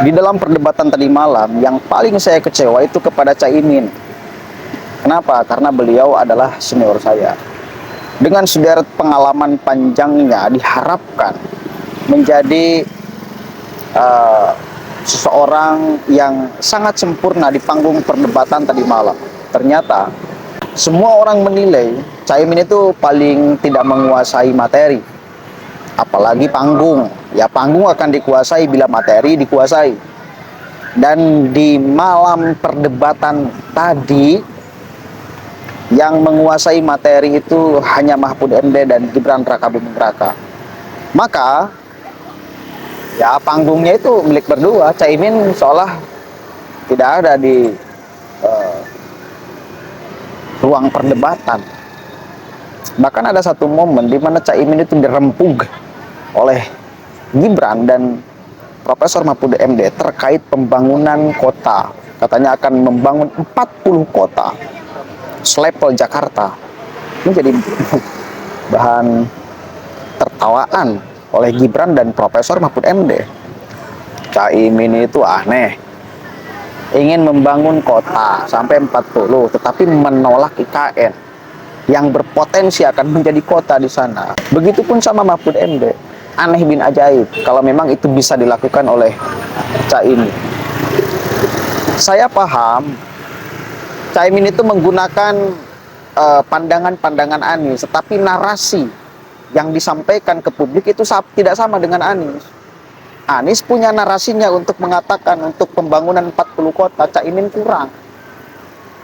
Di dalam perdebatan tadi malam, yang paling saya kecewa itu kepada Caimin. Kenapa? Karena beliau adalah senior saya. Dengan sederet pengalaman panjangnya, diharapkan menjadi uh, seseorang yang sangat sempurna di panggung perdebatan tadi malam. Ternyata semua orang menilai Caimin itu paling tidak menguasai materi, apalagi panggung. Ya, panggung akan dikuasai bila materi dikuasai. Dan di malam perdebatan tadi, yang menguasai materi itu hanya Mahfud MD dan Gibran Rakabuming Raka. Maka ya panggungnya itu milik berdua. Caimin seolah tidak ada di uh, ruang perdebatan. Bahkan ada satu momen di mana Caimin itu dirempug oleh Gibran dan Profesor Mahfud MD terkait pembangunan kota. Katanya akan membangun 40 kota selevel Jakarta. Ini jadi bahan tertawaan oleh Gibran dan Profesor Mahfud MD. Caimin itu aneh, ingin membangun kota sampai 40, tetapi menolak IKN yang berpotensi akan menjadi kota di sana. Begitupun sama Mahfud MD. Aneh bin ajaib kalau memang itu bisa dilakukan oleh Caimin. Saya paham Caimin itu menggunakan pandangan-pandangan Anies, tetapi narasi yang disampaikan ke publik itu tidak sama dengan Anies. Anies punya narasinya untuk mengatakan untuk pembangunan 40 kota, Caimin kurang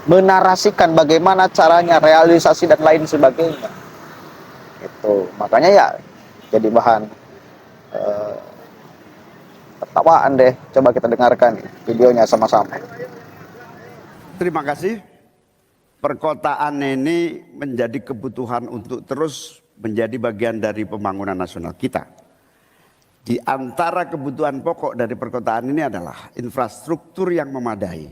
menarasikan bagaimana caranya, realisasi dan lain sebagainya. Itu makanya ya jadi bahan tertawaan deh. Coba kita dengarkan videonya sama-sama. Terima kasih. Perkotaan ini menjadi kebutuhan untuk terus menjadi bagian dari pembangunan nasional kita. Di antara kebutuhan pokok dari perkotaan ini adalah infrastruktur yang memadai.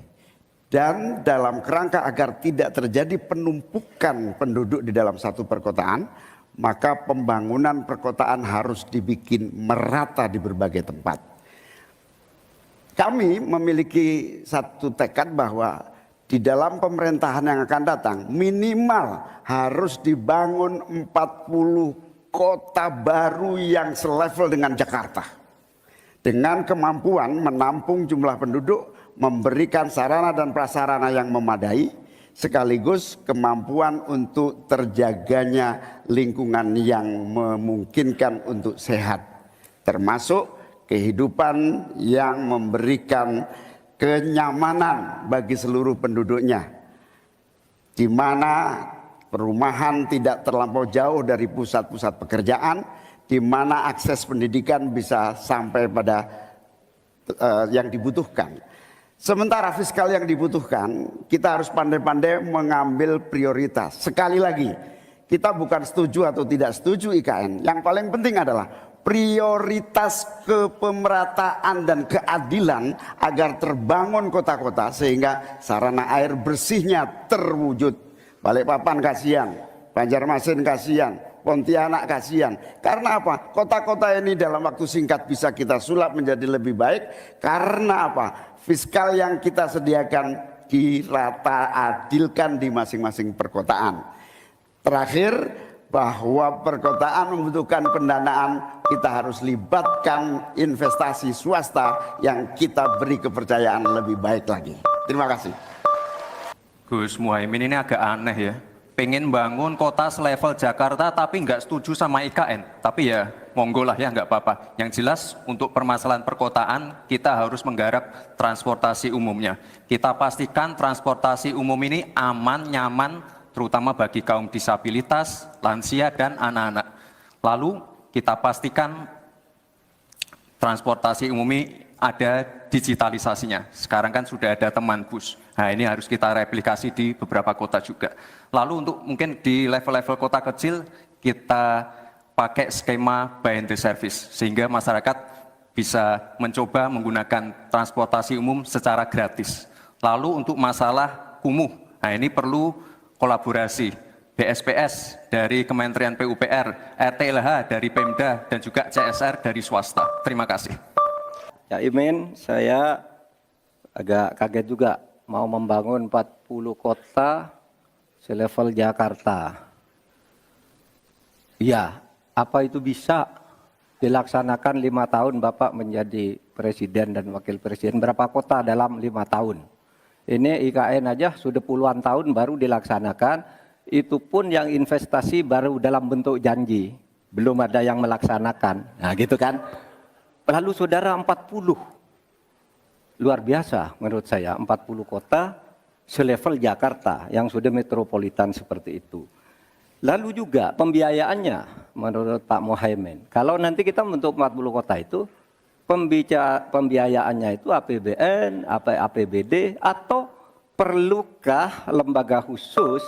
Dan dalam kerangka agar tidak terjadi penumpukan penduduk di dalam satu perkotaan, maka pembangunan perkotaan harus dibikin merata di berbagai tempat. Kami memiliki satu tekad bahwa di dalam pemerintahan yang akan datang minimal harus dibangun 40 kota baru yang selevel dengan Jakarta. Dengan kemampuan menampung jumlah penduduk, memberikan sarana dan prasarana yang memadai, sekaligus kemampuan untuk terjaganya lingkungan yang memungkinkan untuk sehat. Termasuk kehidupan yang memberikan kenyamanan bagi seluruh penduduknya, di mana perumahan tidak terlampau jauh dari pusat-pusat pekerjaan, di mana akses pendidikan bisa sampai pada yang dibutuhkan. Sementara fiskal yang dibutuhkan, kita harus pandai-pandai mengambil prioritas. Sekali lagi, kita bukan setuju atau tidak setuju IKN. Yang paling penting adalah prioritas kepemerataan dan keadilan agar terbangun kota-kota sehingga sarana air bersihnya terwujud. Balikpapan kasihan, Banjarmasin kasihan, Pontianak kasihan. Karena apa? Kota-kota ini dalam waktu singkat bisa kita sulap menjadi lebih baik. Karena apa? Fiskal yang kita sediakan dirata adilkan di masing-masing perkotaan. Terakhir, bahwa perkotaan membutuhkan pendanaan, kita harus libatkan investasi swasta yang kita beri kepercayaan lebih baik lagi. Terima kasih. Gus Muhaimin ini agak aneh ya. Pengen bangun kota selevel Jakarta tapi nggak setuju sama IKN. Tapi ya monggo lah ya, nggak apa-apa. Yang jelas untuk permasalahan perkotaan kita harus menggarap transportasi umumnya. Kita pastikan transportasi umum ini aman, nyaman, terutama bagi kaum disabilitas, lansia, dan anak-anak. Lalu kita pastikan transportasi umum ini ada digitalisasinya. Sekarang kan sudah ada teman bus. Nah ini harus kita replikasi di beberapa kota juga. Lalu untuk mungkin di level-level kota kecil kita pakai skema buy and pay service. Sehingga masyarakat bisa mencoba menggunakan transportasi umum secara gratis. Lalu untuk masalah kumuh, nah ini perlu kolaborasi BSPS dari Kementerian PUPR, RTLH dari Pemda, dan juga CSR dari swasta. Terima kasih. Cak Imin, saya agak kaget juga mau membangun 40 kota selevel Jakarta. Iya, apa itu bisa dilaksanakan 5 tahun Bapak menjadi presiden dan wakil presiden? Berapa kota dalam 5 tahun? Ini IKN aja sudah puluhan tahun baru dilaksanakan, itu pun yang investasi baru dalam bentuk janji, belum ada yang melaksanakan. Nah gitu kan. Lalu saudara 40, luar biasa menurut saya, 40 kota selevel Jakarta yang sudah metropolitan seperti itu. Lalu juga pembiayaannya menurut Pak Muhaimin. Kalau nanti kita membentuk 40 kota itu, pembiayaannya itu APBN, APBD, atau perlukah lembaga khusus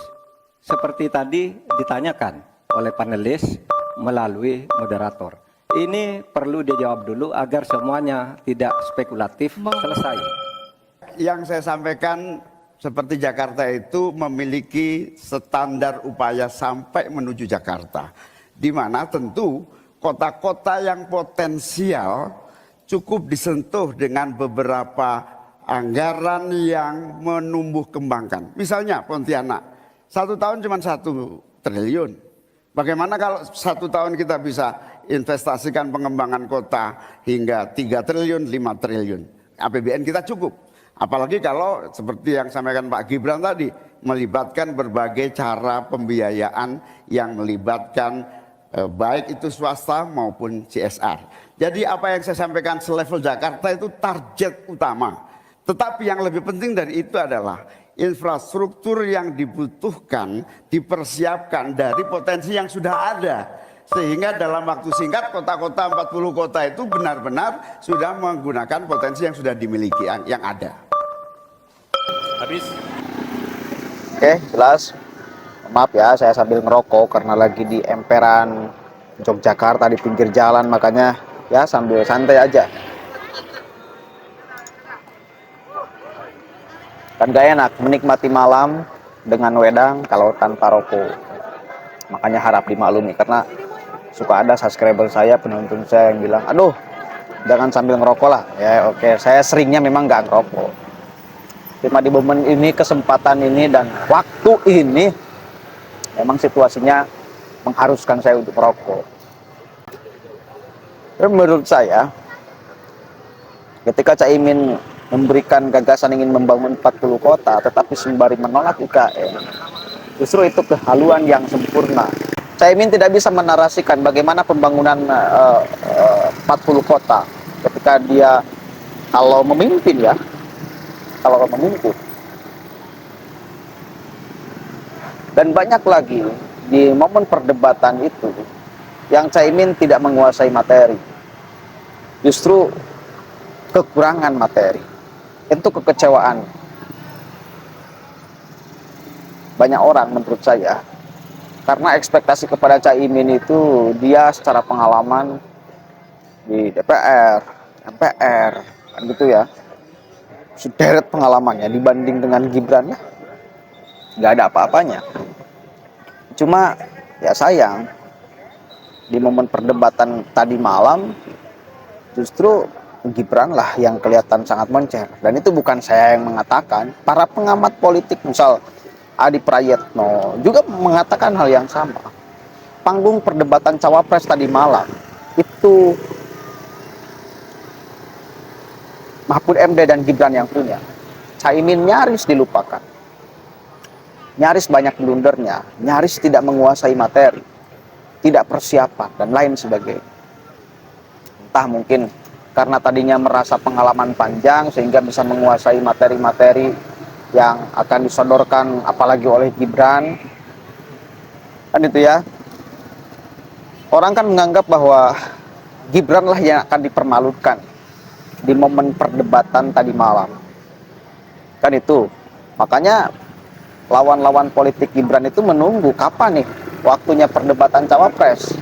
seperti tadi ditanyakan oleh panelis melalui moderator. Ini perlu dijawab dulu agar semuanya tidak spekulatif. Selesai. Yang saya sampaikan seperti Jakarta itu memiliki standar upaya sampai menuju Jakarta, di mana tentu kota-kota yang potensial cukup disentuh dengan beberapa anggaran yang menumbuh kembangkan. Misalnya Pontianak, 1 tahun cuma 1 triliun. Bagaimana kalau 1 tahun kita bisa investasikan pengembangan kota hingga 3 triliun, 5 triliun. APBN kita cukup. Apalagi kalau seperti yang sampaikan Pak Gibran tadi, melibatkan berbagai cara pembiayaan yang melibatkan baik itu swasta maupun CSR. Jadi apa yang saya sampaikan selevel Jakarta itu target utama. Tetapi yang lebih penting dari itu adalah infrastruktur yang dibutuhkan dipersiapkan dari potensi yang sudah ada. Sehingga dalam waktu singkat kota-kota 40 kota itu benar-benar sudah menggunakan potensi yang sudah dimiliki yang ada. Habis. Oke, jelas. Maaf ya, saya sambil ngerokok karena lagi di emperan Yogyakarta di pinggir jalan, makanya ya sambil santai aja. Kan gak enak menikmati malam dengan wedang kalau tanpa rokok. Makanya harap dimaklumi karena suka ada subscriber saya, penonton saya yang bilang, aduh jangan sambil ngerokok lah. Ya oke, saya seringnya memang gak ngerokok. Cuma di momen ini, kesempatan ini dan waktu ini memang situasinya mengharuskan saya untuk merokok. Dan menurut saya, ketika Caimin memberikan gagasan ingin membangun 40 kota, tetapi sembari menolak IKN, justru itu kehaluan yang sempurna. Caimin tidak bisa menarasikan bagaimana pembangunan 40 kota ketika dia kalau memimpin ya, kalau memimpin. Dan banyak lagi di momen perdebatan itu yang Caimin tidak menguasai materi. Justru kekurangan materi. Itu kekecewaan banyak orang menurut saya. Karena ekspektasi kepada Caimin itu dia secara pengalaman di DPR, MPR, kan gitu ya. Sederet pengalamannya dibanding dengan Gibran ya nggak ada apa-apanya. Cuma ya sayang di momen perdebatan tadi malam justru Gibran lah yang kelihatan sangat moncer, dan itu bukan saya yang mengatakan, para pengamat politik misal Adi Prayetno juga mengatakan hal yang sama. Panggung perdebatan cawapres tadi malam itu Mahfud MD dan Gibran yang punya. Caimin nyaris dilupakan. Nyaris banyak blundernya, nyaris tidak menguasai materi, tidak persiapan, dan lain sebagainya. Entah mungkin karena tadinya merasa pengalaman panjang sehingga bisa menguasai materi-materi yang akan disodorkan apalagi oleh Gibran. Kan itu ya. Orang kan menganggap bahwa Gibran lah yang akan dipermalukan di momen perdebatan tadi malam. Kan itu. Makanya lawan-lawan politik Gibran itu menunggu kapan nih waktunya perdebatan cawapres.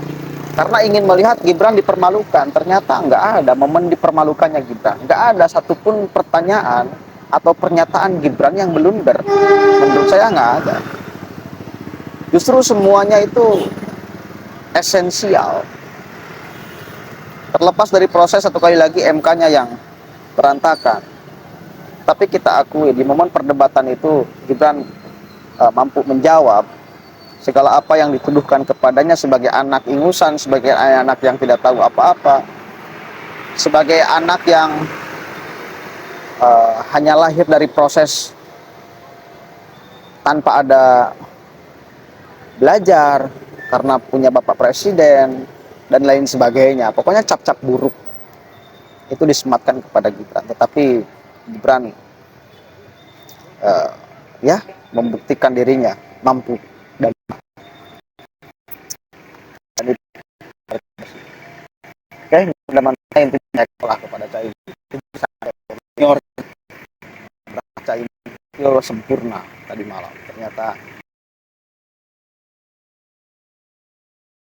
Karena ingin melihat Gibran dipermalukan. Ternyata nggak ada momen dipermalukannya Gibran. Nggak ada satupun pertanyaan atau pernyataan Gibran yang blunder. Menurut saya nggak ada. Justru semuanya itu esensial. Terlepas dari proses, satu kali lagi MK-nya yang berantakan. Tapi kita akui di momen perdebatan itu Gibran mampu menjawab segala apa yang dituduhkan kepadanya sebagai anak ingusan, sebagai anak yang tidak tahu apa-apa, sebagai anak yang hanya lahir dari proses tanpa ada belajar karena punya bapak presiden dan lain sebagainya. Pokoknya cap-cap buruk itu disematkan kepada Gibran. Tetapi Gibran ya membuktikan dirinya mampu dan oke, teman-teman intinya kalah kepada Caimin. Senior Caimin itu sempurna tadi malam. Ternyata